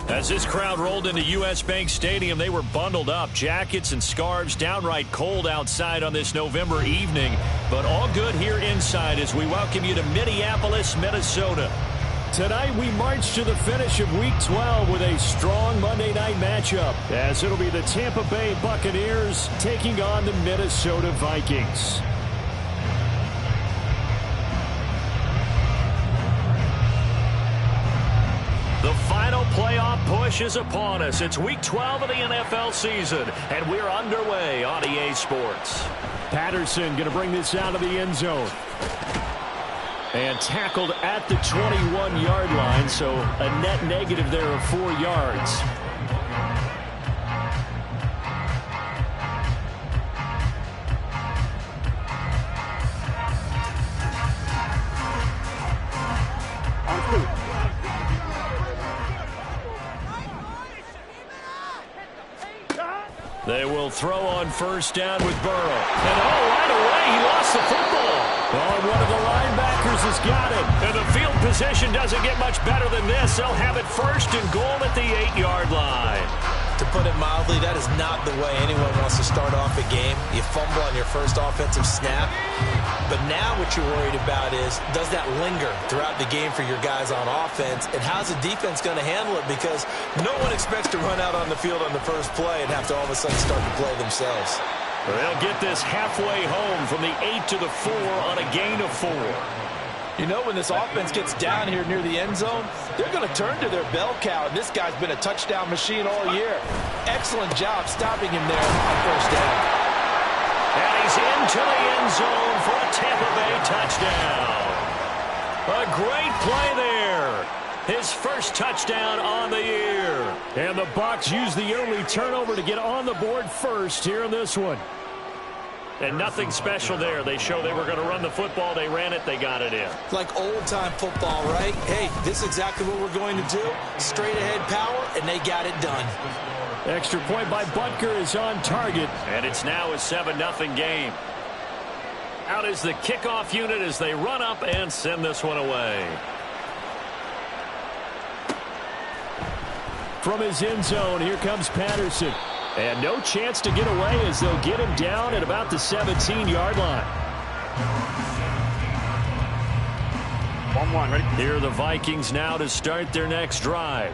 As this crowd rolled into U.S. Bank Stadium, they were bundled up, jackets and scarves, downright cold outside on this November evening. But all good here inside as we welcome you to Minneapolis, Minnesota. Tonight we march to the finish of Week 12 with a strong Monday night matchup, as it'll be the Tampa Bay Buccaneers taking on the Minnesota Vikings. The final playoff push is upon us. It's Week 12 of the NFL season, and we're underway on EA Sports. Patterson going to bring this out of the end zone. And tackled at the 21-yard line, so a net negative there of 4 yards. They will throw on first down with Burrow. And right away, he lost the football. Oh, one of the linebackers has got it. And the field position doesn't get much better than this. They'll have it first and goal at the 8-yard line. To put it mildly, that is not the way anyone wants to start off a game. You fumble on your first offensive snap. But now what you're worried about is, does that linger throughout the game for your guys on offense? And how's the defense going to handle it? Because no one expects to run out on the field on the first play and have to all of a sudden start to play themselves. They'll get this halfway home from the 8 to the 4 on a gain of 4. You know, when this offense gets down here near the end zone, they're going to turn to their bell cow, and this guy's been a touchdown machine all year. Excellent job stopping him there on first down. And he's into the end zone for a Tampa Bay touchdown. A great play there. His first touchdown on the year. And the Bucs use the early turnover to get on the board first here in this one. And nothing special there. They show they were going to run the football. They ran it. They got it in. Like old-time football, right? Hey, this is exactly what we're going to do. Straight-ahead power, and they got it done. Extra point by Butker is on target. And it's now a 7-0 game. Out is the kickoff unit as they run up and send this one away. From his end zone, here comes Patterson. And no chance to get away as they'll get him down at about the 17-yard line. 1-1, ready? Here are the Vikings now to start their next drive.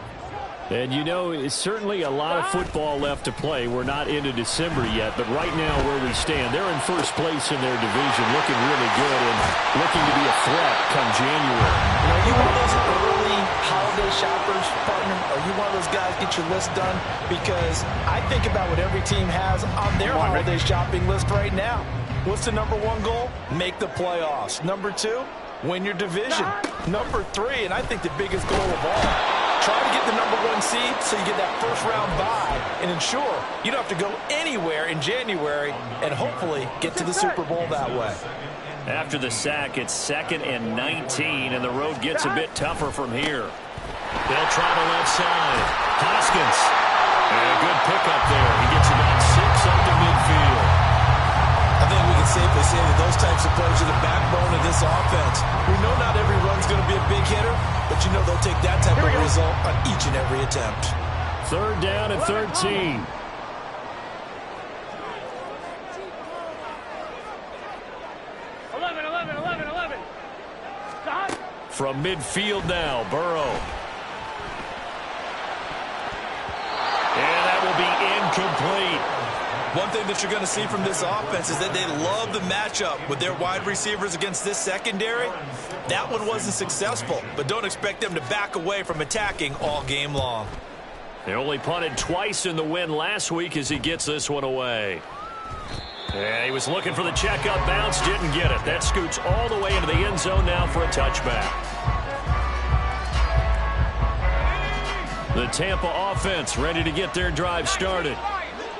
And you know, it's certainly a lot of football left to play. We're not into December yet, but right now where we stand, they're in first place in their division, looking really good and looking to be a threat come January. You know, you one of those early holiday shoppers, partner? Are you one of those guys get your list done? Because I think about what every team has on their holiday shopping list right now. What's the number 1 goal? Make the playoffs. Number 2, win your division. Number 3, and I think the biggest goal of all, try to get the number 1 seed so you get that first-round bye and ensure you don't have to go anywhere in January and hopefully get to the Super Bowl that way. After the sack, it's 2nd and 19, and the road gets a bit tougher from here. They'll try the left side. Hoskins. And a good pickup there. He gets about 6 up to midfield. I think we can safely say that those types of plays are the backbone of this offense. We know not every run's going to be a big hitter, but you know they'll take that type of result on each and every attempt. 3rd down and 13. From midfield now, Burrow. And that will be incomplete. One thing that you're going to see from this offense is that they love the matchup with their wide receivers against this secondary. That one wasn't successful, but don't expect them to back away from attacking all game long. They only punted twice in the win last week as he gets this one away. Yeah, he was looking for the checkup bounce, didn't get it. That scoots all the way into the end zone now for a touchback. The Tampa offense ready to get their drive started.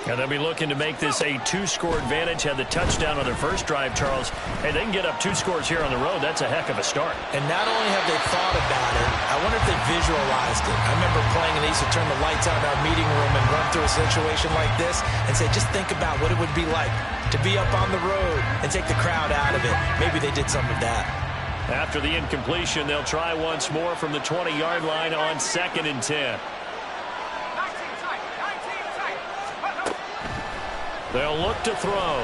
And they'll be looking to make this a 2-score advantage. Had the touchdown on their first drive, Charles. Hey, they can get up 2 scores here on the road. That's a heck of a start. And not only have they thought about it, I wonder if they visualized it. I remember playing and they used to turn the lights on in our meeting room and run through a situation like this and say, just think about what it would be like to be up on the road and take the crowd out of it. Maybe they did some of that. After the incompletion, they'll try once more from the 20-yard line on 2nd and 10. They'll look to throw.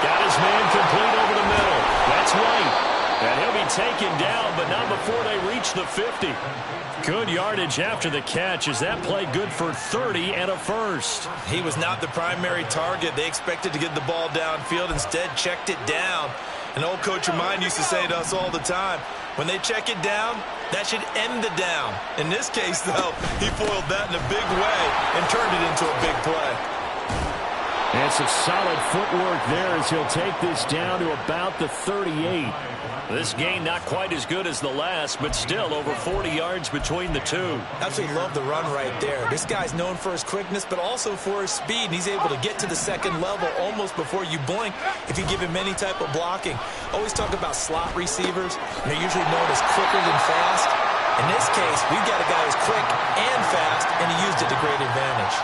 Got his man complete over the middle. That's White. And he'll be taken down, but not before they reach the 50. Good yardage after the catch. Is that play good for 30 and a first? He was not the primary target. They expected to get the ball downfield. Instead, checked it down. An old coach of mine used to say to us all the time, when they check it down, that should end the down. In this case, though, he foiled that in a big way and turned it into a big play. And some solid footwork there as he'll take this down to about the 38. This gain not quite as good as the last, but still over 40 yards between the two. Absolutely love the run right there. This guy's known for his quickness, but also for his speed. And he's able to get to the second level almost before you blink if you give him any type of blocking. Always talk about slot receivers. They're usually known as quicker than fast. In this case, we've got a guy who's quick and fast, and he used it to great advantage.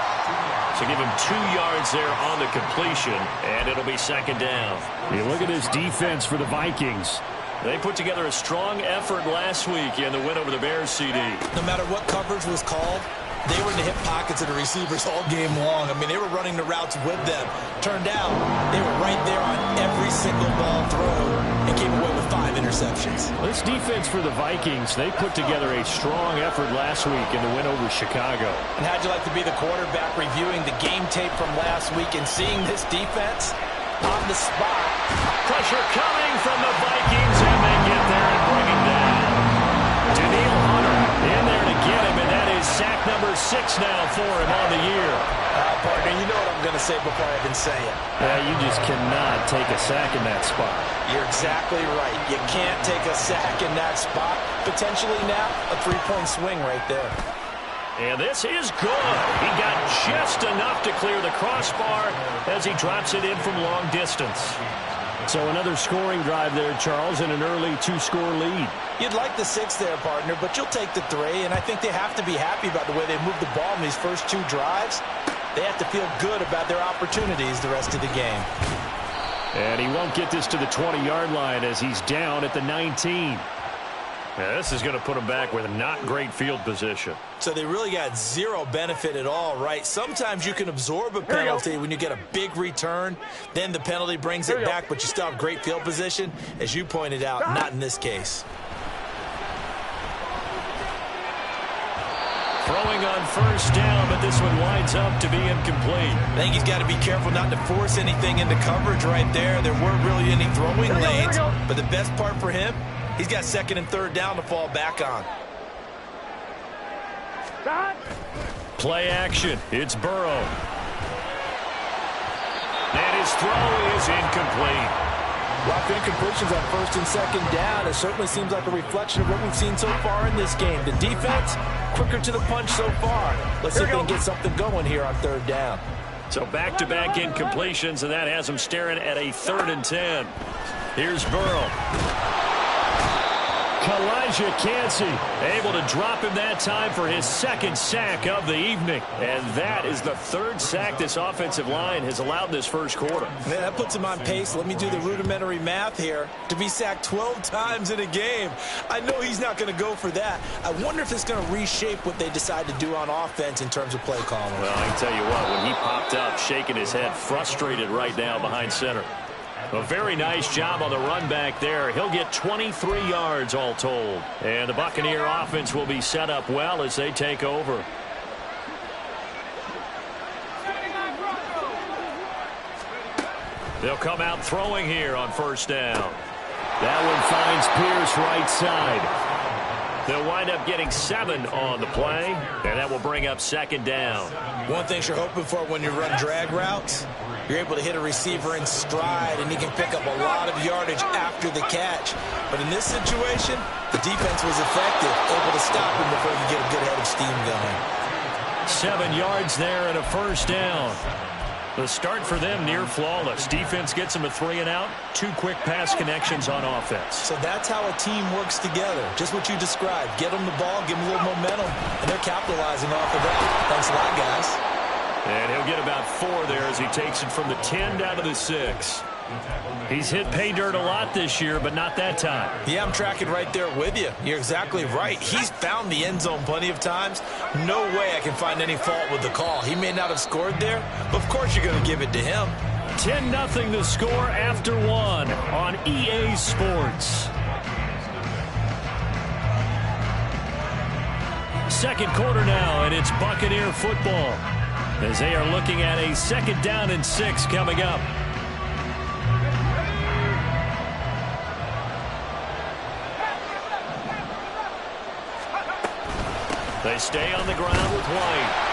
So give him 2 yards there on the completion, and it'll be second down. You look at this defense for the Vikings. They put together a strong effort last week in the win over the Bears, CD. No matter what coverage was called, they were in the hip pockets of the receivers all game long. I mean, they were running the routes with them. Turned out, they were right there on every single ball thrown and came away with 5 interceptions. This defense for the Vikings, they put together a strong effort last week in the win over Chicago. And how'd you like to be the quarterback reviewing the game tape from last week and seeing this defense on the spot? Pressure coming from the Vikings, and they get there and bring him down. Daniil Hunter in there to get him, and that is sack number 6 now for him on the year. Partner, you know what I'm going to say before I even say it. Yeah, you just cannot take a sack in that spot. You're exactly right. You can't take a sack in that spot. Potentially now a 3-point swing right there. And this is good. He got just enough to clear the crossbar as he drops it in from long distance. So another scoring drive there, Charles, and an early 2-score lead. You'd like the 6 there, partner, but you'll take the 3, and I think they have to be happy about the way they moved the ball in these first 2 drives. They have to feel good about their opportunities the rest of the game. And he won't get this to the 20-yard line as he's down at the 19. Yeah, this is going to put him back with not great field position. So they really got zero benefit at all, right? Sometimes you can absorb a penalty when you get a big return. Then the penalty brings it back, but you still have great field position. As you pointed out, not in this case. Throwing on first down, but this one winds up to be incomplete. I think he's got to be careful not to force anything into coverage right there. There weren't really any throwing lanes, but the best part for him, he's got 2nd and 3rd down to fall back on. Play action. It's Burrow. And his throw is incomplete. Rough incompletions on 1st and 2nd down. It certainly seems like a reflection of what we've seen so far in this game. The defense, quicker to the punch so far. Let's see if they can get something going here on 3rd down. So back-to-back incompletions, and that has him staring at a 3rd and 10. Here's Burrow. Elijah Cansey able to drop him that time for his 2nd sack of the evening. And that is the 3rd sack this offensive line has allowed this first quarter. Man, that puts him on pace. Let me do the rudimentary math here. To be sacked 12 times in a game. I know he's not going to go for that. I wonder if it's going to reshape what they decide to do on offense in terms of play calling. Well, I can tell you what, when he popped up, shaking his head, frustrated right now behind center. A very nice job on the run back there. He'll get 23 yards all told. And the Buccaneer offense will be set up well as they take over. They'll come out throwing here on first down. That one finds Pierce right side. They'll wind up getting 7 on the play, and that will bring up 2nd down. One thing you're hoping for when you run drag routes, you're able to hit a receiver in stride, and he can pick up a lot of yardage after the catch. But in this situation, the defense was effective, able to stop him before he could get a good head of steam going. 7 yards there and a first down. The start for them near flawless. Defense gets them a 3-and-out. 2 quick pass connections on offense. So that's how a team works together. Just what you described. Get them the ball, give them a little momentum, and they're capitalizing off of that. Thanks a lot, guys. And he'll get about 4 there as he takes it from the 10 down to the 6. He's hit pay dirt a lot this year, but not that time. Yeah, I'm tracking right there with you. You're exactly right. He's found the end zone plenty of times. No way I can find any fault with the call. He may not have scored there, but of course you're going to give it to him. 10-0 the score after one on EA Sports. Second quarter now, and it's Buccaneer football as they are looking at a 2nd down and 6 coming up. They stay on the ground with White.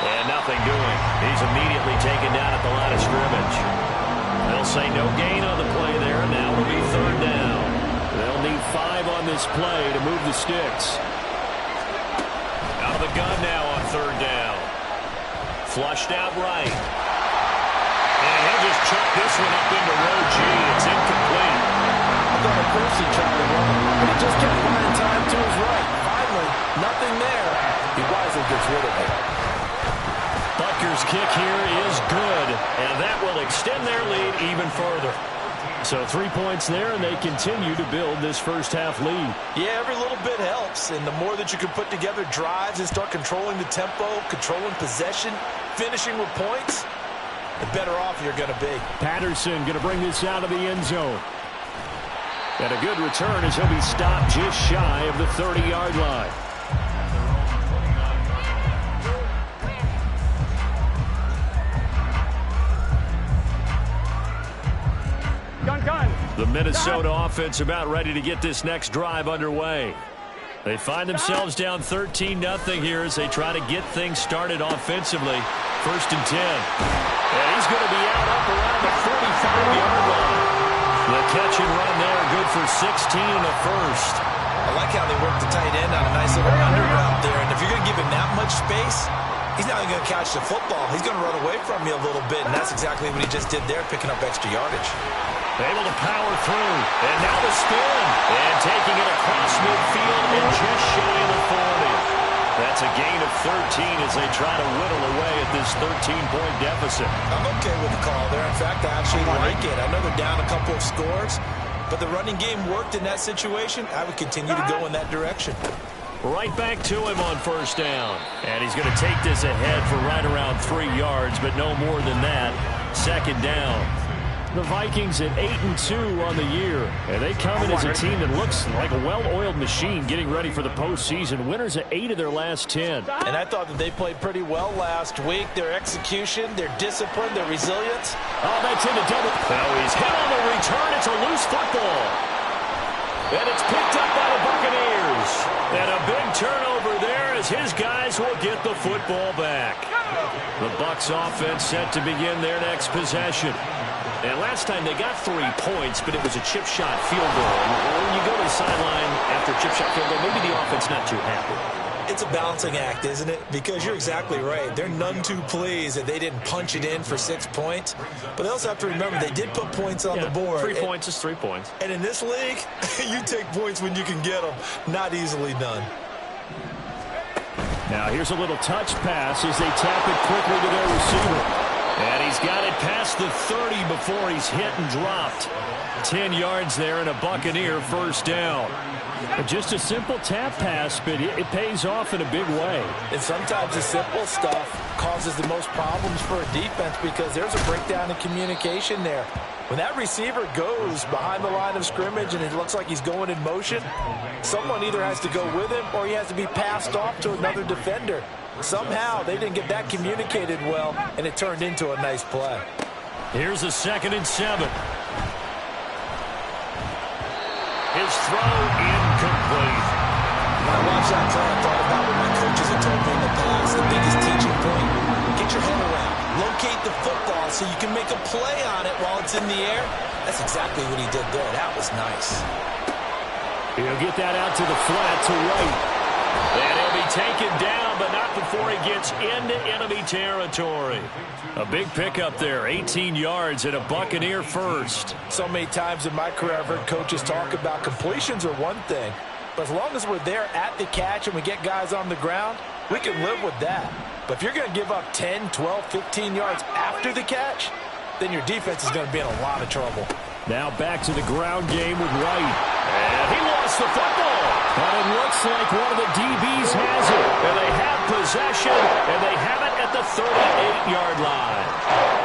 And nothing doing. He's immediately taken down at the line of scrimmage. They'll say no gain on the play there. Now it'll be 3rd down. They'll need 5 on this play to move the sticks. Out of the gun now on 3rd down. Flushed out right. And he'll just chuck this one up into row G. It's incomplete. I thought at first he tried to run, but he just kept finding time to his right. Finally, nothing there. He wisely gets rid of it. Butker's kick here is good, and that will extend their lead even further. So 3 points there, and they continue to build this first half lead. Yeah, every little bit helps, and the more that you can put together drives and start controlling the tempo, controlling possession, finishing with points, the better off you're going to be. Patterson going to bring this out of the end zone. And a good return as he'll be stopped just shy of the 30-yard line. The Minnesota offense about ready to get this next drive underway. They find themselves down 13-0 here as they try to get things started offensively. 1st and 10. And he's going to be out up around the 45-yard line. The catch and run there, good for 16 and a first. I like how they work the tight end on a nice little under route there. And if you're going to give him that much space, he's not even going to catch the football. He's going to run away from you a little bit, and that's exactly what he just did there, picking up extra yardage. Able to power through, and now the spin, and taking it across midfield and just shy of the 40. That's a gain of 13 as they try to whittle away at this 13-point deficit. I'm okay with the call there. In fact, I actually like it. I know they're down a couple of scores, but the running game worked in that situation. I would continue to go in that direction. Right back to him on 1st down. And he's going to take this ahead for right around 3 yards, but no more than that. 2nd down. The Vikings at 8-2 on the year. And they come in as a team that looks like a well-oiled machine getting ready for the postseason. Winners at 8 of their last 10. And I thought that they played pretty well last week. Their execution, their discipline, their resilience. Oh, that's into double. Now he's hit on the return. It's a loose football. And it's picked up by the Buccaneers. And a big turnover there as his guys will get the football back. The Bucs offense set to begin their next possession. And last time they got 3 points, but it was a chip shot field goal. When you go to the sideline after a chip shot field goal, maybe the offense not too happy. It's a balancing act, isn't it? Because you're exactly right. They're none too pleased that they didn't punch it in for 6 points. But they also have to remember they did put points on the board. 3 points is 3 points. And in this league, you take points when you can get them. Not easily done. Now here's a little touch pass as they tap it quickly to their receiver. And he's got it past the 30 before he's hit and dropped. 10 yards there and a Buccaneer 1st down. Just a simple tap pass, but it pays off in a big way. And sometimes the simple stuff causes the most problems for a defense because there's a breakdown in communication there. When that receiver goes behind the line of scrimmage and it looks like he's going in motion, someone either has to go with him or he has to be passed off to another defender. Somehow they didn't get that communicated well, and it turned into a nice play. Here's a 2nd and 7. His throw incomplete. When I watched that play, I thought about what my coaches had told me in the past. The biggest teaching point, get your head around. Locate the football so you can make a play on it while it's in the air. That's exactly what he did there. That was nice. He'll get that out to the flat to right. And he'll be taken down, but not before he gets into enemy territory. A big pickup there, 18 yards and a Buccaneer 1st. So many times in my career I've heard coaches talk about completions are one thing, but as long as we're there at the catch and we get guys on the ground, we can live with that. But if you're going to give up 10, 12, 15 yards after the catch, then your defense is going to be in a lot of trouble. Now back to the ground game with White. And he lost the football. And it looks like one of the DBs has it. And they have possession, and they have it at the 38-yard line.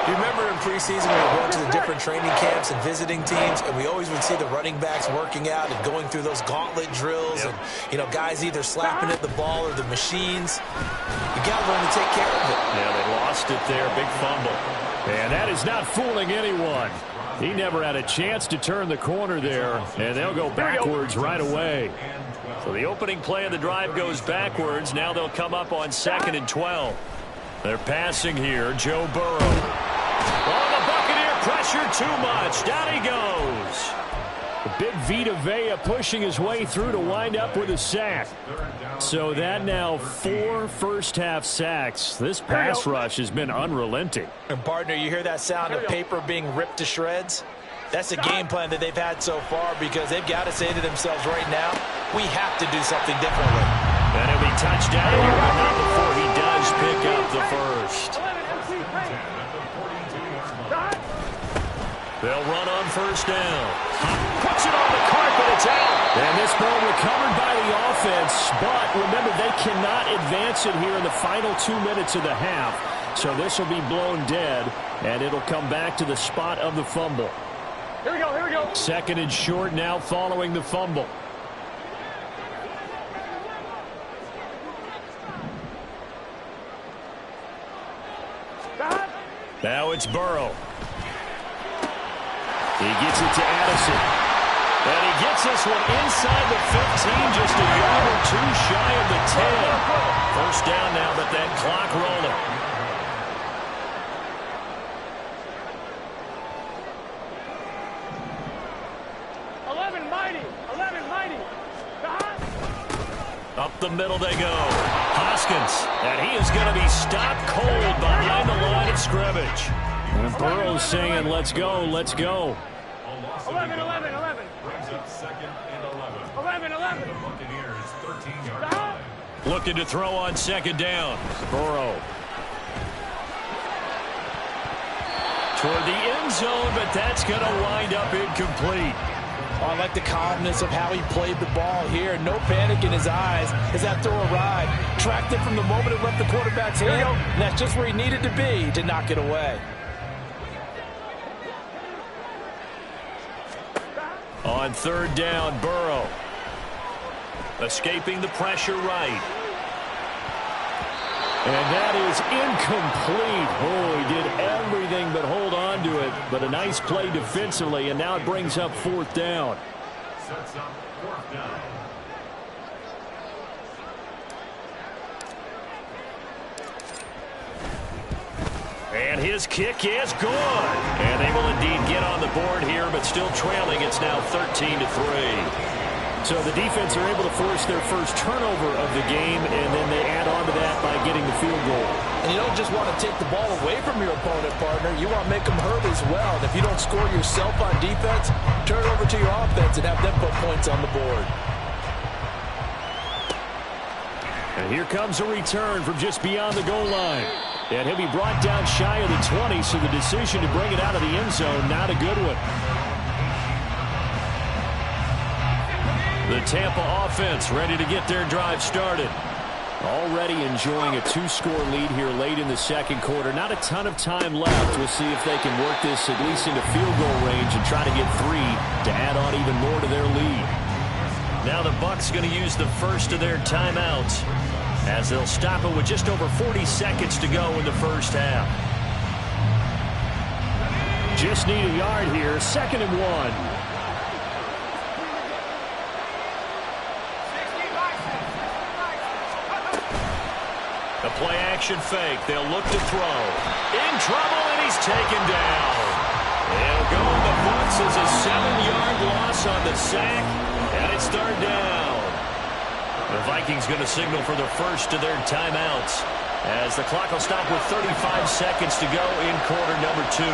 You remember in preseason when we were going to the different training camps and visiting teams, and we always would see the running backs working out and going through those gauntlet drills, and, you know, guys either slapping at the ball or the machines. You got to learn to take care of it. Yeah, they lost it there. Big fumble. And that is not fooling anyone. He never had a chance to turn the corner there, and they'll go backwards right away. So the opening play of the drive goes backwards. Now they'll come up on 2nd and 12. They're passing here. Joe Burrow. Oh, the Buccaneer pressure too much. Down he goes. The big Vita Vea pushing his way through to wind up with a sack. So that now 4 first-half sacks. This pass rush has been unrelenting. And partner, you hear that sound of paper being ripped to shreds? That's the game plan that they've had so far, because they've got to say to themselves right now, we have to do something differently. And he'll be touchdown here, but not before he does pick up the first. They'll run on first down. Puts it on the carpet. It's out. And this ball recovered by the offense. But remember, they cannot advance it here in the final 2 minutes of the half. So this will be blown dead, and it'll come back to the spot of the fumble. Here we go, here we go. 2nd and short now following the fumble. Now it's Burrow. He gets it to Addison. And he gets this one inside the 15, just a yard or two shy of the 10. First down now, but that clock rolling. Up the middle they go. Hoskins, and he is going to be stopped cold behind the line of scrimmage. And Burrow's saying, let's go, let's go. 11, 11, 11. Brings up 2nd and 11. 11, 11. Buccaneers 13-yard line. Looking to throw on 2nd down. Burrow. Toward the end zone, but that's going to wind up incomplete. Oh, I like the calmness of how he played the ball here. No panic in his eyes as that throw arrived. Tracked it from the moment it left the quarterback's hand, and that's just where he needed to be to knock it away. On 3rd down, Burrow. Escaping the pressure right. And that is incomplete. Oh, he did everything but hold on to it. But a nice play defensively, and now it brings up 4th down. Sets up 4th down. And his kick is good. And they will indeed get on the board here, but still trailing. It's now 13-3. So the defense are able to force their first turnover of the game, and then they add on to that by getting the field goal. And you don't just want to take the ball away from your opponent, partner. You want to make them hurt as well. And if you don't score yourself on defense, turn it over to your offense and have them put points on the board. And here comes a return from just beyond the goal line. And he'll be brought down shy of the 20, so the decision to bring it out of the end zone, not a good one. The Tampa offense ready to get their drive started. Already enjoying a 2-score lead here late in the 2nd quarter. Not a ton of time left. We'll see if they can work this at least into field goal range and try to get 3 to add on even more to their lead. Now the Bucs going to use the first of their timeouts as they'll stop it with just over 40 seconds to go in the first half. Just need a yard here. 2nd and 1. The play-action fake. They'll look to throw. In trouble, and he's taken down. It'll go in the Bucs as a 7-yard loss on the sack, and it's 3rd down. The Vikings going to signal for the first of their timeouts as the clock will stop with 35 seconds to go in quarter number 2.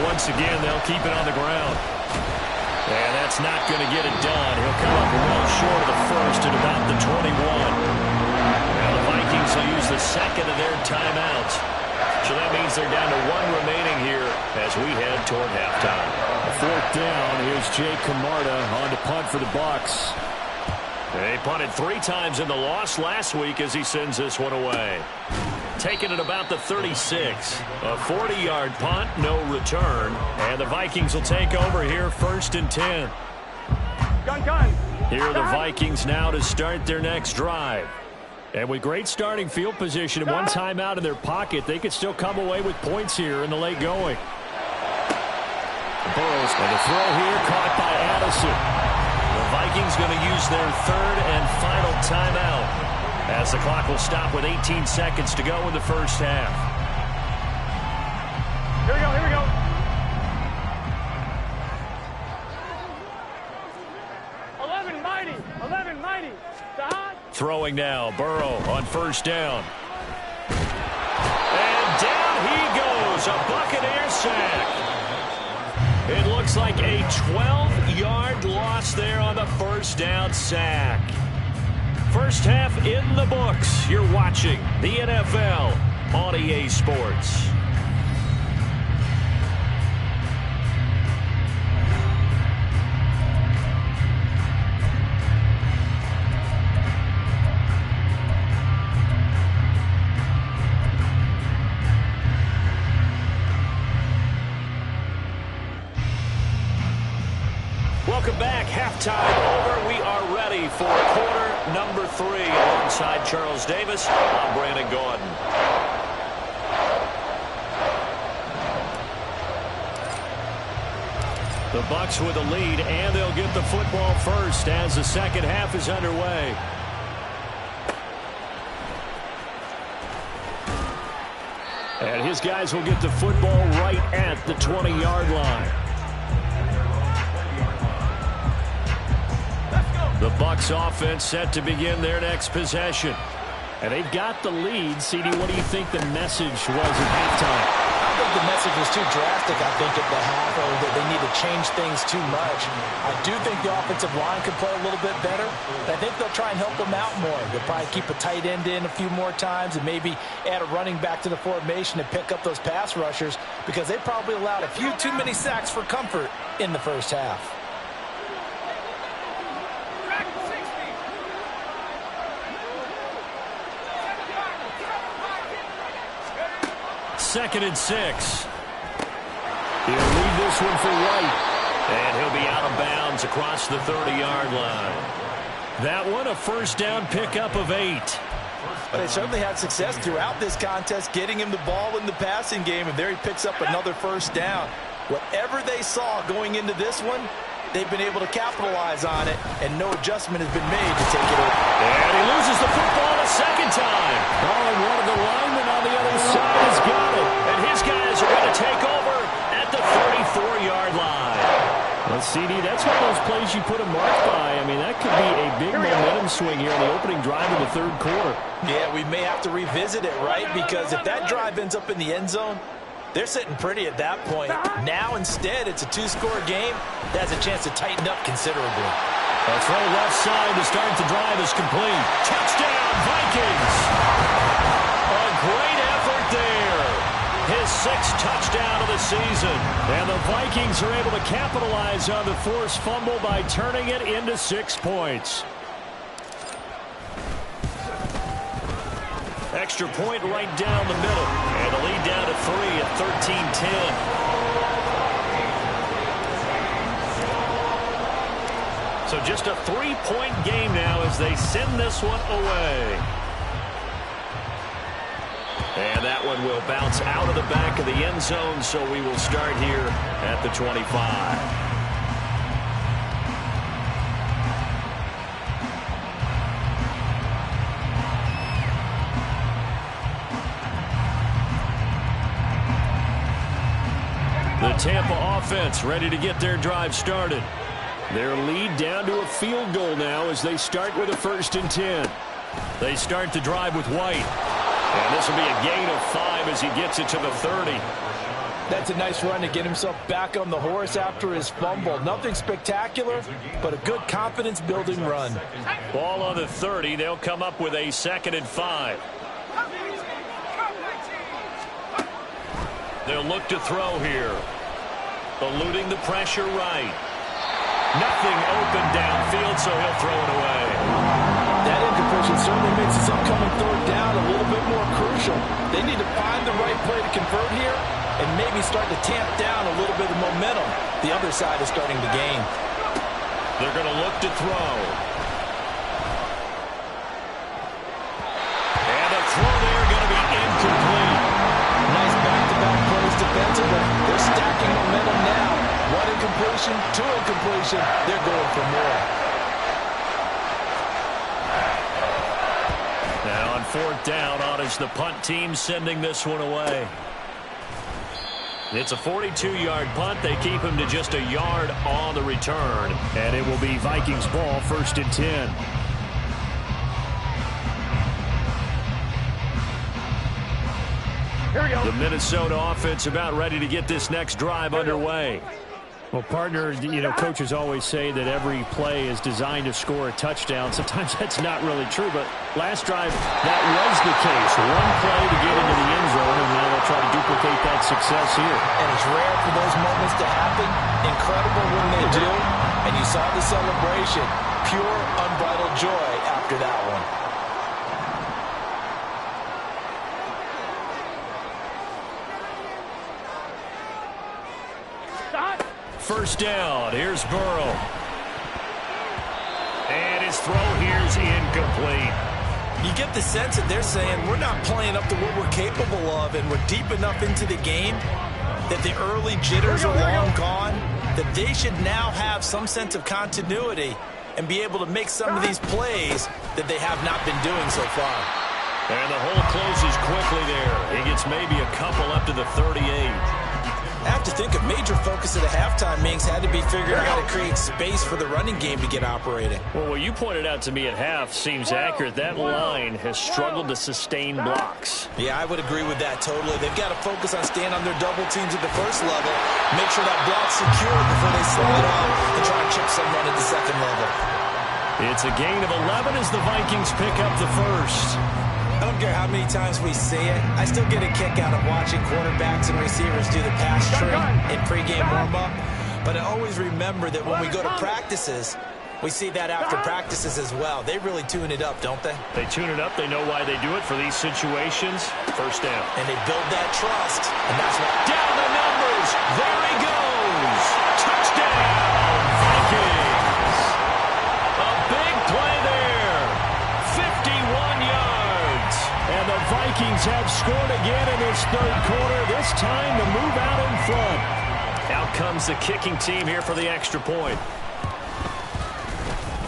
Once again, they'll keep it on the ground. And that's That's not going to get it done. He'll come up well short of the first at about the 21. Now the Vikings will use the second of their timeouts. So that means they're down to one remaining here as we head toward halftime. Fourth down. Here's Jay Camarda on to punt for the Bucs. They punted 3 times in the loss last week as he sends this one away. Taking it about the 36. A 40-yard punt, no return. And the Vikings will take over here 1st and 10. Gun. Here are the Vikings now to start their next drive. And with great starting field position and one timeout in their pocket, they could still come away with points here in the late going. Burrows and the throw here caught by Addison. The Vikings going to use their 3rd and final timeout as the clock will stop with 18 seconds to go in the first half. Here we go. 11 mighty. Throwing now, Burrow on 1st down. And down he goes, a Buccaneer sack. It looks like a 12-yard loss there on the 1st down sack. First half in the books. You're watching the NFL on EA Sports. Welcome back. Halftime over. We are ready for quarter number 3. Alongside Charles Davis, I'm Brandon Gaudin. The Bucs with a lead, and they'll get the football first as the second half is underway. And his guys will get the football right at the 20-yard line. The Bucs offense set to begin their next possession. And they've got the lead. CD, what do you think the message was at halftime? I think the message was too drastic, I think, at the half, or that they need to change things too much. I do think the offensive line could play a little bit better, but I think they'll try and help them out more. They'll probably keep a tight end in a few more times and maybe add a running back to the formation to pick up those pass rushers, because they probably allowed a few too many sacks for comfort in the first half. Second and 6. He'll leave this one for White. And he'll be out of bounds across the 30-yard line. That one, a first down pickup of 8. But they certainly had success throughout this contest getting him the ball in the passing game, and there he picks up another first down. Whatever they saw going into this one, they've been able to capitalize on it, and no adjustment has been made to take it over. And he loses the football a second time. Oh, and one of the linemen on the other side has got it. And his guys are going to take over at the 34-yard line. Well, CD, that's one of those plays you put a mark by. I mean, that could be a big momentum swing here in the opening drive of the 3rd quarter. Yeah, we may have to revisit it, right? Because if that drive ends up in the end zone, they're sitting pretty at that point. Now, instead, it's a 2-score game that has a chance to tighten up considerably. A throw left side to start the drive is complete. Touchdown, Vikings! A great effort there. His 6th touchdown of the season. And the Vikings are able to capitalize on the forced fumble by turning it into 6 points. Extra point right down the middle. And the lead down to 3 at 13-10. So just a 3-point game now as they send this one away. And that one will bounce out of the back of the end zone, so we will start here at the 25. The Tampa offense ready to get their drive started. Their lead down to a field goal now as they start with a 1st and 10. They start the drive with White. And this will be a gain of 5 as he gets it to the 30. That's a nice run to get himself back on the horse after his fumble. Nothing spectacular, but a good confidence-building run. Ball on the 30. They'll come up with a 2nd and 5. They'll look to throw here. Eluding the pressure right. Nothing open downfield, so he'll throw it away. That incompletion certainly makes this upcoming 3rd down a little bit more crucial. They need to find the right play to convert here and maybe start to tamp down a little bit of momentum. The other side is starting to gain. They're going to look to throw. And the throw there going to be incomplete. Nice back-to-back plays defensively. They're stacking momentum now. 1 incompletion, 2 incompletion. They're going for more. Now on 4th down, on is the punt team sending this one away. It's a 42-yard punt. They keep him to just a yard on the return. And it will be Vikings ball, 1st and 10. Here we go. The Minnesota offense about ready to get this next drive underway. Well, partner, coaches always say that every play is designed to score a touchdown. Sometimes that's not really true, but last drive, that was the case. 1 play to get into the end zone, and now they'll try to duplicate that success here. And it's rare for those moments to happen. Incredible when they do. And you saw the celebration. Pure, unbridled joy after that one. First down. Here's Burrow. And his throw here's incomplete. You get the sense that they're saying we're not playing up to what we're capable of, and we're deep enough into the game that the early jitters are long gone, that they should now have some sense of continuity and be able to make some of these plays that they have not been doing so far. And the hole closes quickly there. He gets maybe a couple up to the 38. I have to think a major focus at a halftime means had to be figuring out how to create space for the running game to get operating. Well, what you pointed out to me at half seems accurate. That line has struggled to sustain blocks. Yeah, I would agree with that totally. They've got to focus on staying on their double teams at the first level, make sure that block's secure before they slide off and try and chip someone at the second level. It's a gain of 11 as the Vikings pick up the first. I don't care how many times we say it, I still get a kick out of watching quarterbacks and receivers do the pass tree in pregame warm-up. But I always remember that when we go to practices, we see that after practices as well. They really tune it up, don't they? They tune it up. They know why they do it for these situations. First down. And they build that trust. And that's what... Down the numbers. There he goes. Touchdown, Vikings. A big play there. 51 yards. And the Vikings have scored again in this 3rd quarter, this time to move out in front. Out comes the kicking team here for the extra point.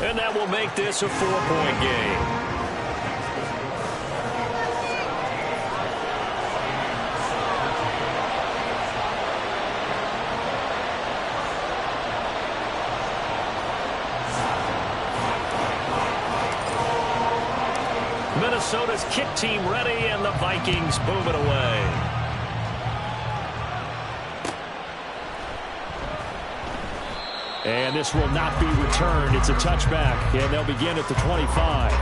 And that will make this a 4-point game. Minnesota's kick team ready, and the Vikings boom it away. And this will not be returned. It's a touchback, and they'll begin at the 25.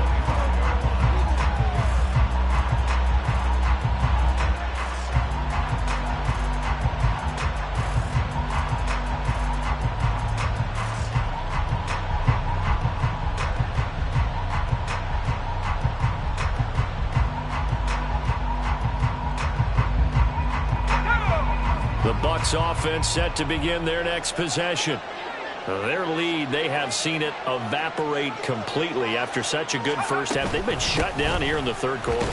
The Bucs offense set to begin their next possession. Their lead, they have seen it evaporate completely after such a good first half. They've been shut down here in the 3rd quarter.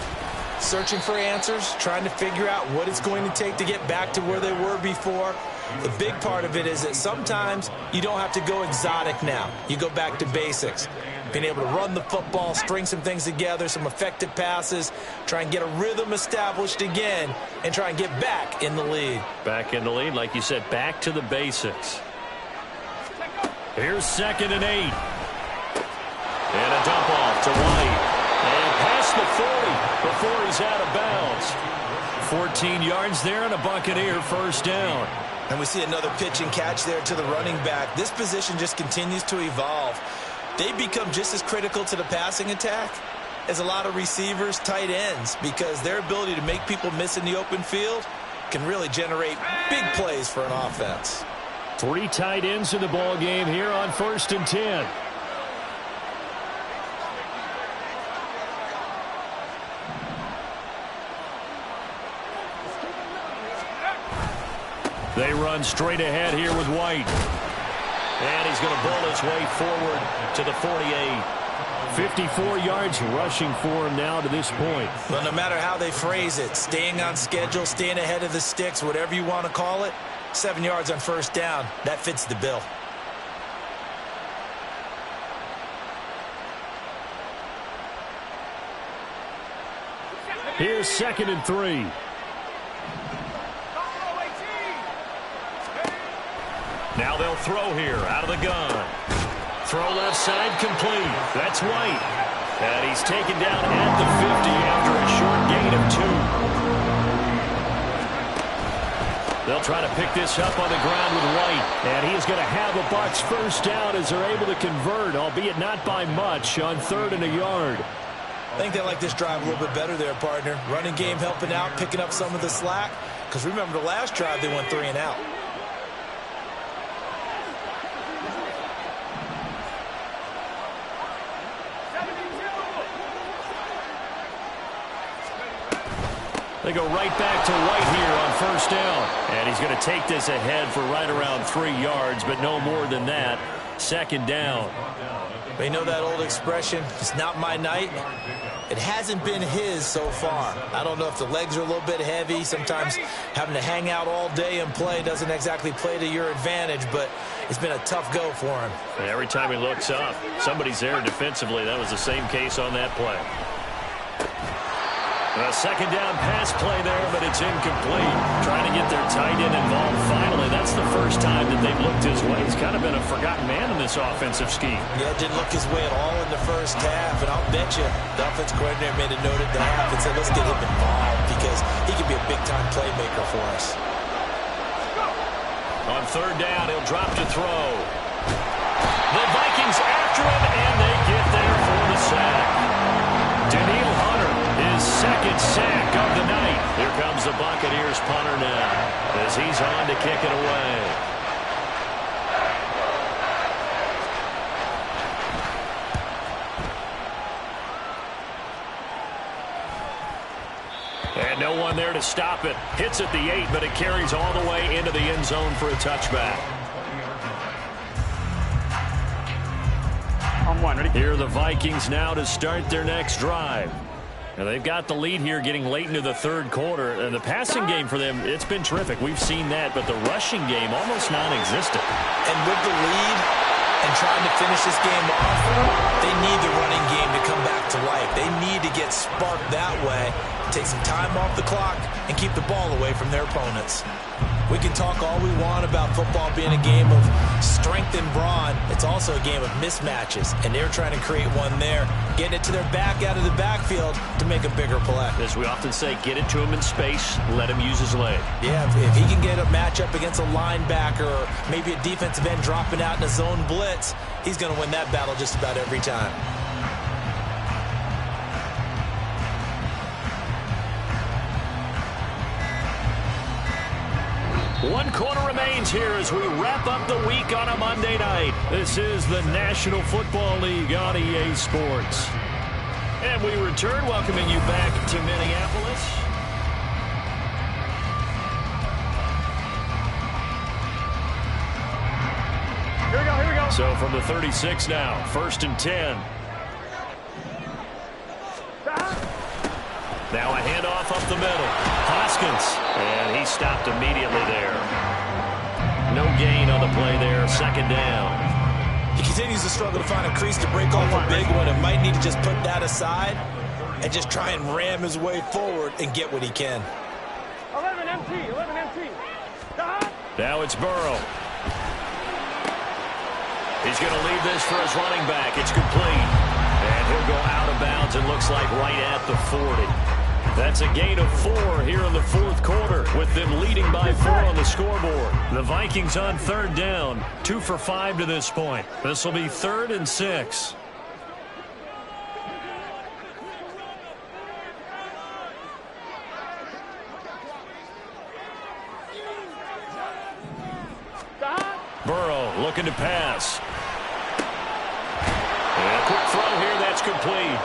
Searching for answers, trying to figure out what it's going to take to get back to where they were before. The big part of it is that sometimes you don't have to go exotic now. You go back to basics. Being able to run the football, string some things together, some effective passes, try and get a rhythm established again, and try and get back in the lead. Back in the lead, like you said, back to the basics. Here's 2nd and 8. And a dump off to White. And past the 40 before he's out of bounds. 14 yards there and a Buccaneer first down. And we see another pitch and catch there to the running back. This position just continues to evolve. They become just as critical to the passing attack as a lot of receivers, tight ends, because their ability to make people miss in the open field can really generate big plays for an offense. 3 tight ends in the ball game here on 1st and 10. They run straight ahead here with White. And he's going to bowl his way forward to the 48. 54 yards rushing for him now to this point. Well, no matter how they phrase it, staying on schedule, staying ahead of the sticks, whatever you want to call it, 7 yards on first down, that fits the bill. Here's 2nd and 3. Now they'll throw here out of the gun. Throw left side complete. That's White. And he's taken down at the 50 after a short gain of 2. They'll try to pick this up on the ground with White. And he is going to have a Bucs first down as they're able to convert, albeit not by much, on 3rd and a yard. I think they like this drive a little bit better there, partner. Running game helping out, picking up some of the slack. Because remember, the last drive they went 3 and out. They go right back to White here on first down. And he's going to take this ahead for right around 3 yards, but no more than that. 2nd down. But you know that old expression, it's not my night? It hasn't been his so far. I don't know if the legs are a little bit heavy. Sometimes having to hang out all day and play doesn't exactly play to your advantage, but it's been a tough go for him. And every time he looks up, somebody's there defensively. That was the same case on that play. A 2nd down pass play there, but it's incomplete. Trying to get their tight end involved finally. That's the first time that they've looked his way. He's kind of been a forgotten man in this offensive scheme. Yeah, didn't look his way at all in the first half, and I'll bet you the offense coordinator made a note at the half and said, let's get him involved because he can be a big-time playmaker for us. On 3rd down, he'll drop to throw. The Vikings after him, and they get there for the sack. Daniil Hunter, his 2nd sack of the night. Here comes the Buccaneers punter now as he's on to kick it away. And no one there to stop it. Hits at the 8, but it carries all the way into the end zone for a touchback. On 1, ready? Here are the Vikings now to start their next drive. Now they've got the lead here getting late into the 3rd quarter. And the passing game for them, it's been terrific. We've seen that, but the rushing game almost non-existent. And with the lead and trying to finish this game off, they need the running game to come back to life. They need to get sparked that way, take some time off the clock, and keep the ball away from their opponents. We can talk all we want about football being a game of strength and brawn. It's also a game of mismatches, and they're trying to create one there, getting it to their back out of the backfield to make a bigger play. As we often say, get it to him in space, let him use his leg. Yeah, if he can get a matchup against a linebacker or maybe a defensive end dropping out in a zone blitz, he's going to win that battle just about every time. One quarter remains here as we wrap up the week on a Monday night. This is the National Football League on EA Sports. And we return, welcoming you back to Minneapolis. Here we go, here we go. So from the 36 now, 1st and 10. Now a handoff up the middle. Hoskins, and he stopped immediately there. No gain on the play there, 2nd down. He continues to struggle to find a crease to break off a big one and might need to just put that aside and just try and ram his way forward and get what he can. 11 MT. Now it's Burrow. He's going to leave this for his running back. It's complete. And he'll go out of bounds, it looks like right at the 40. That's a gain of 4 here in the fourth quarter, with them leading by 4 on the scoreboard. The Vikings on third down, 2 for 5 to this point. This will be 3rd and 6. Burrow looking to pass. And a quick throw here, that's complete.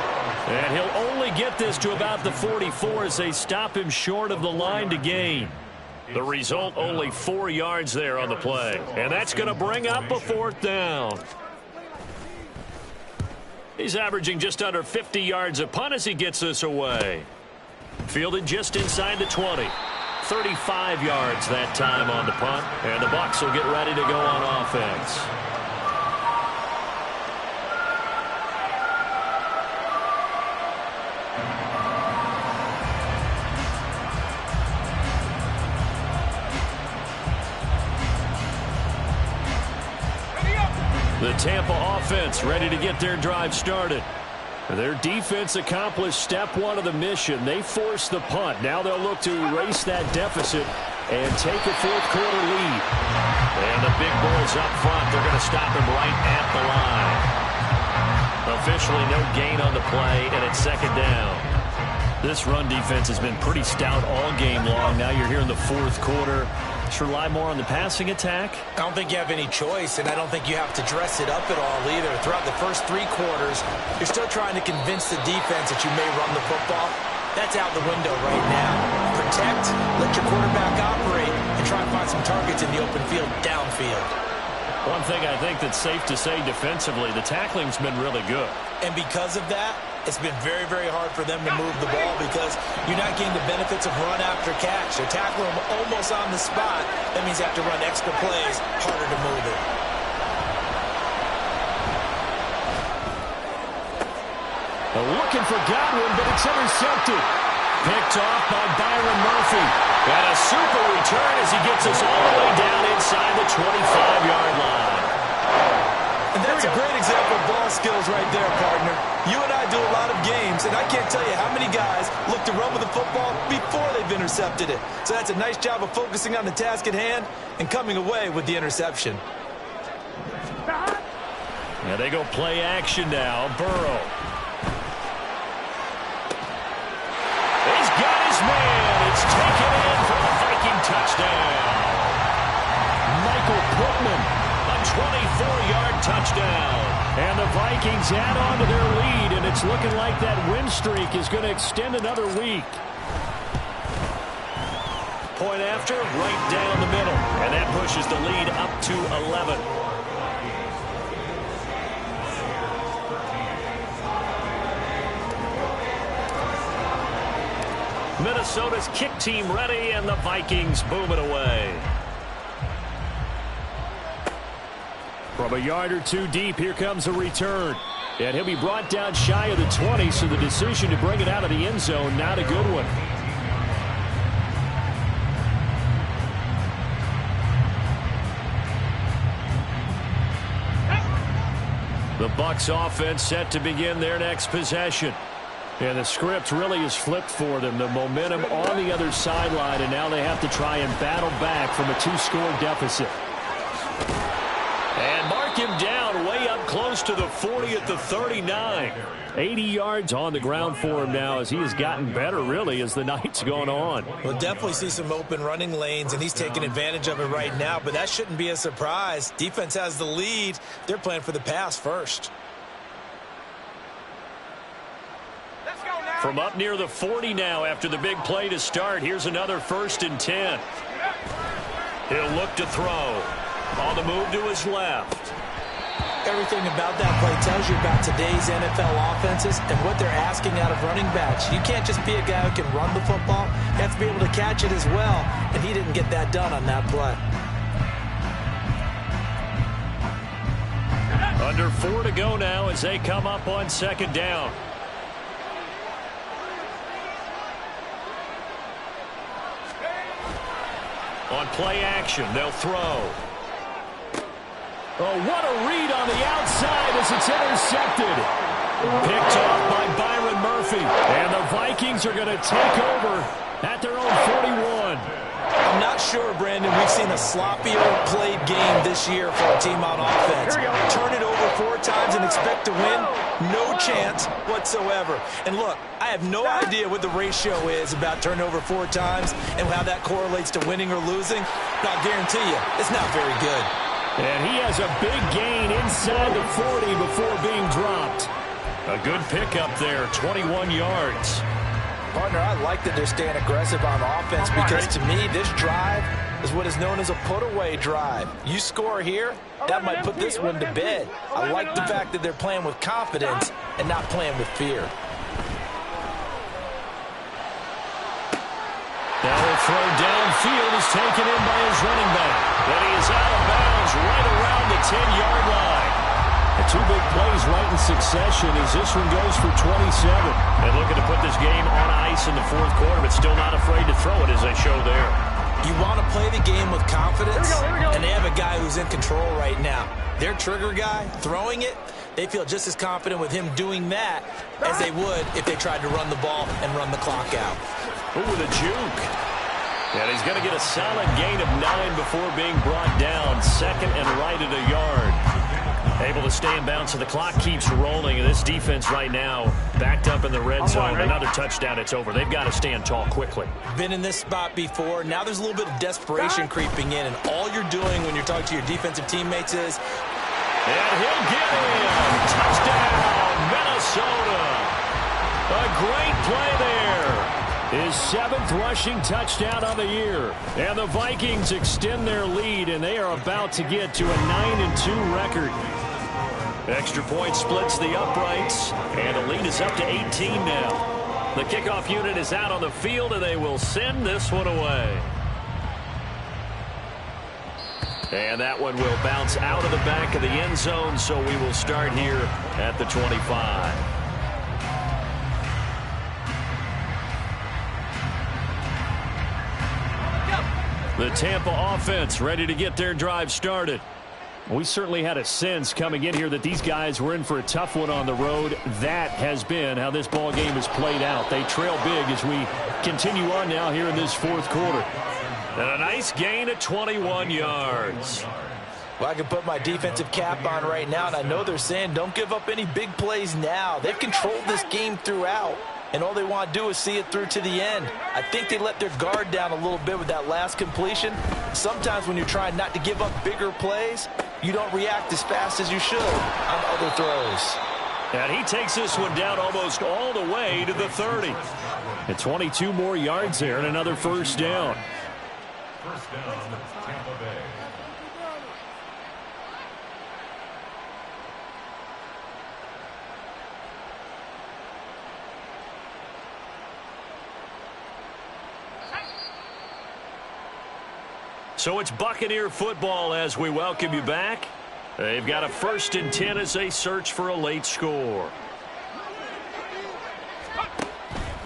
And he'll only get this to about the 44 as they stop him short of the line to gain. The result, only 4 yards there on the play. And that's going to bring up a 4th down. He's averaging just under 50 yards a punt as he gets this away. Fielded just inside the 20. 35 yards that time on the punt. And the Bucs will get ready to go on offense. The Tampa offense ready to get their drive started. Their defense accomplished step 1 of the mission. They forced the punt. Now they'll look to erase that deficit and take a fourth quarter lead. And the big boys up front, they're going to stop him right at the line. Officially no gain on the play, and it's 2nd down. This run defense has been pretty stout all game long. Now you're here in the fourth quarter. Should rely more on the passing attack? I don't think you have any choice, and I don't think you have to dress it up at all either. Throughout the first 3 quarters, you're still trying to convince the defense that you may run the football. That's out the window right now. Protect, let your quarterback operate, and try and find some targets in the open field downfield. One thing I think that's safe to say defensively, the tackling's been really good. And because of that, it's been very, very hard for them to move the ball because you're not getting the benefits of run after catch. They're tackling them almost on the spot. That means you have to run extra plays, harder to move it. Looking for Godwin, but it's intercepted. Picked off by Byron Murphy. And a super return as he gets us all the way down inside the 25-yard line. And that's a great example of ball skills right there, partner. You and I do a lot of games, and I can't tell you how many guys look to run with the football before they've intercepted it. So that's a nice job of focusing on the task at hand and coming away with the interception. Yeah, they go play action now. Burrow. He's got his man. It's taken in for a Viking touchdown. Michael Pittman, a 24-yard touchdown. And the Vikings add on to their lead, and it's looking like that win streak is going to extend another week. Point after, right down the middle. And that pushes the lead up to 11. Minnesota's kick team ready, and the Vikings boom it away. From a yard or 2 deep, here comes a return. And he'll be brought down shy of the 20, so the decision to bring it out of the end zone, not a good one. The Bucs offense set to begin their next possession. And the script really is flipped for them. The momentum on the other sideline, and now they have to try and battle back from a 2-score deficit. And mark him down way up close to the 40 at the 39. 80 yards on the ground for him now as he has gotten better, really, as the night's gone on. We'll definitely see some open running lanes, and he's taking advantage of it right now, but that shouldn't be a surprise. Defense has the lead. They're playing for the pass first. From up near the 40 now after the big play to start. Here's another 1st and 10. He'll look to throw. On the move to his left. Everything about that play tells you about today's NFL offenses and what they're asking out of running backs. You can't just be a guy who can run the football. You have to be able to catch it as well, and he didn't get that done on that play. Under 4 to go now as they come up on 2nd down. On play action, they'll throw. Oh, what a read on the outside as it's intercepted. Picked off by Byron Murphy. And the Vikings are going to take over at their own 41. I'm not sure, Brandon, we've seen a sloppier played game this year for a team on offense. Turn it over 4 times and expect to win? No chance whatsoever. And look, I have no idea what the ratio is about turnover 4 times and how that correlates to winning or losing. But I'll guarantee you, it's not very good. And he has a big gain inside the 40 before being dropped. A good pickup there, 21 yards. Partner, I like that they're staying aggressive on offense because to me, this drive is what is known as a put-away drive. You score here, that might put this one to bed. I like the fact that they're playing with confidence and not playing with fear. Now the throw downfield is taken in by his running back. Then he is out of bounds right around the 10-yard line. The 2 big plays right in succession as this one goes for 27. And looking to put this game on ice in the 4th quarter, but still not afraid to throw it as they show there. You want to play the game with confidence, and they have a guy who's in control right now. Their trigger guy, throwing it, they feel just as confident with him doing that as they would if they tried to run the ball and run the clock out. Ooh, with a juke. And he's going to get a solid gain of 9 before being brought down. 2nd and right at a yard. Able to stay in bounds, so the clock keeps rolling. And this defense right now backed up in the red zone. Another touchdown, it's over. They've got to stand tall quickly. Been in this spot before. Now there's a little bit of desperation creeping in. And all you're doing when you're talking to your defensive teammates is... And he'll get him. Touchdown, Minnesota. A great play there. His 7th rushing touchdown on the year. And the Vikings extend their lead, and they are about to get to a 9-2 record. Extra point splits the uprights, and the lead is up to 18 now. The kickoff unit is out on the field, and they will send this one away. And that one will bounce out of the back of the end zone, so we will start here at the 25. The Tampa offense ready to get their drive started. We certainly had a sense coming in here that these guys were in for a tough one on the road. That has been how this ball game has played out. They trail big as we continue on now here in this 4th quarter. And a nice gain of 21 yards. Well, I can put my defensive cap on right now, and I know they're saying don't give up any big plays now. They've controlled this game throughout, and all they want to do is see it through to the end. I think they let their guard down a little bit with that last completion. Sometimes when you're trying not to give up bigger plays, you don't react as fast as you should on other throws. And he takes this one down almost all the way to the 30. And 22 more yards there and another first down. First down, Tampa Bay. So it's Buccaneer football as we welcome you back. They've got a 1st and 10 as they search for a late score.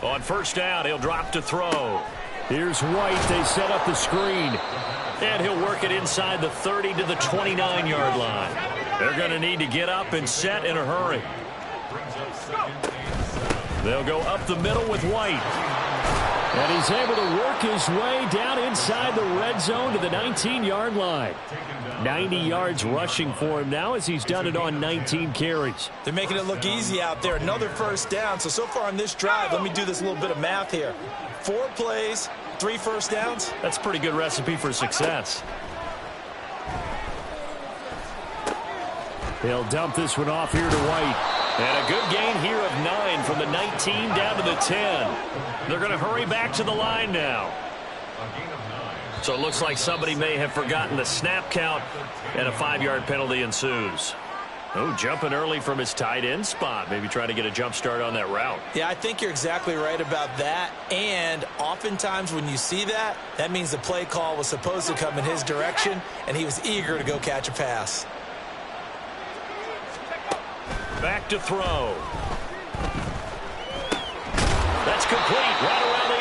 On 1st down, he'll drop to throw. Here's White. They set up the screen. And he'll work it inside the 30 to the 29-yard line. They're going to need to get up and set in a hurry. They'll go up the middle with White. And he's able to work his way down inside the red zone to the 19-yard line. 90 yards rushing for him now as he's done it on 19 carries. They're making it look easy out there. Another first down. So far on this drive, let me do this little bit of math here. 4 plays, 3 first downs. That's a pretty good recipe for success. They'll dump this one off here to White. And a good gain here of 9 from the 19 down to the 10. They're going to hurry back to the line now. So it looks like somebody may have forgotten the snap count, and a 5-yard penalty ensues. Oh, jumping early from his tight end spot. Maybe trying to get a jump start on that route. Yeah, I think you're exactly right about that. And oftentimes when you see that, that means the play call was supposed to come in his direction, and he was eager to go catch a pass. Back to throw. That's complete right around the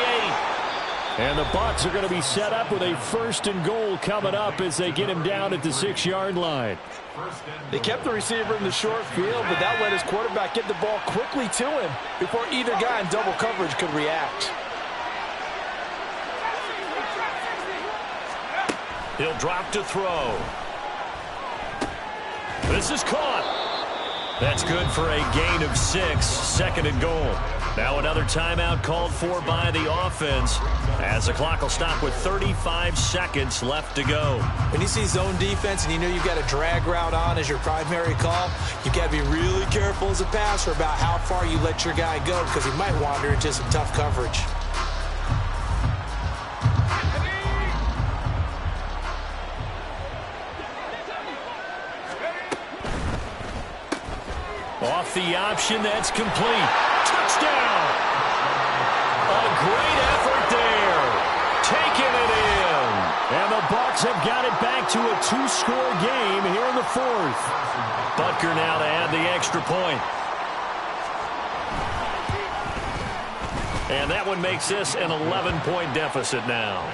And the Bucs are going to be set up with a 1st and goal coming up as they get him down at the 6-yard line. They kept the receiver in the short field, but that let his quarterback get the ball quickly to him before either guy in double coverage could react. He'll drop to throw. This is caught. That's good for a gain of 6, 2nd and goal. Now another timeout called for by the offense as the clock will stop with 35 seconds left to go. When you see zone defense and you know you've got a drag route on as your primary call, you've got to be really careful as a passer about how far you let your guy go because he might wander into some tough coverage. Off the option, that's complete. Touchdown! A great effort there. Taking it in. And the Bucs have got it back to a 2-score game here in the 4th. Butker now to add the extra point. And that one makes this an 11-point deficit now.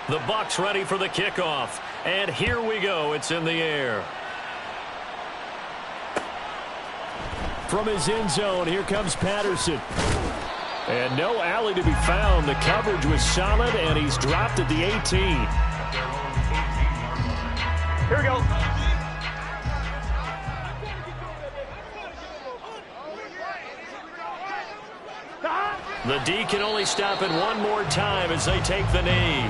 The Bucs ready for the kickoff. And here we go. It's in the air. From his end zone, here comes Patterson. And no alley to be found. The coverage was solid, and he's dropped at the 18. Here we go. The D can only stop it one more time as they take the knee.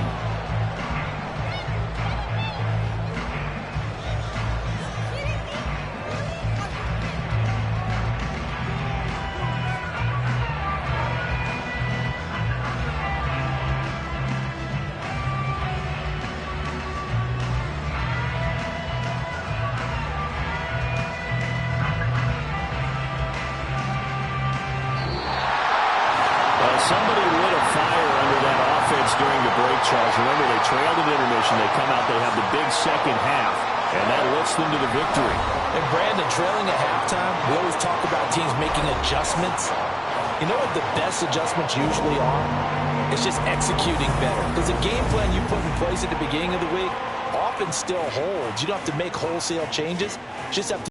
Somebody lit a fire under that offense during the break, Charles. Remember, they trailed at intermission. They come out, they have the big second half, and that lifts them to the victory. And Brandon, trailing at halftime, we always talk about teams making adjustments. You know what the best adjustments usually are? It's just executing better. Because the game plan you put in place at the beginning of the week often still holds. You don't have to make wholesale changes. You just have to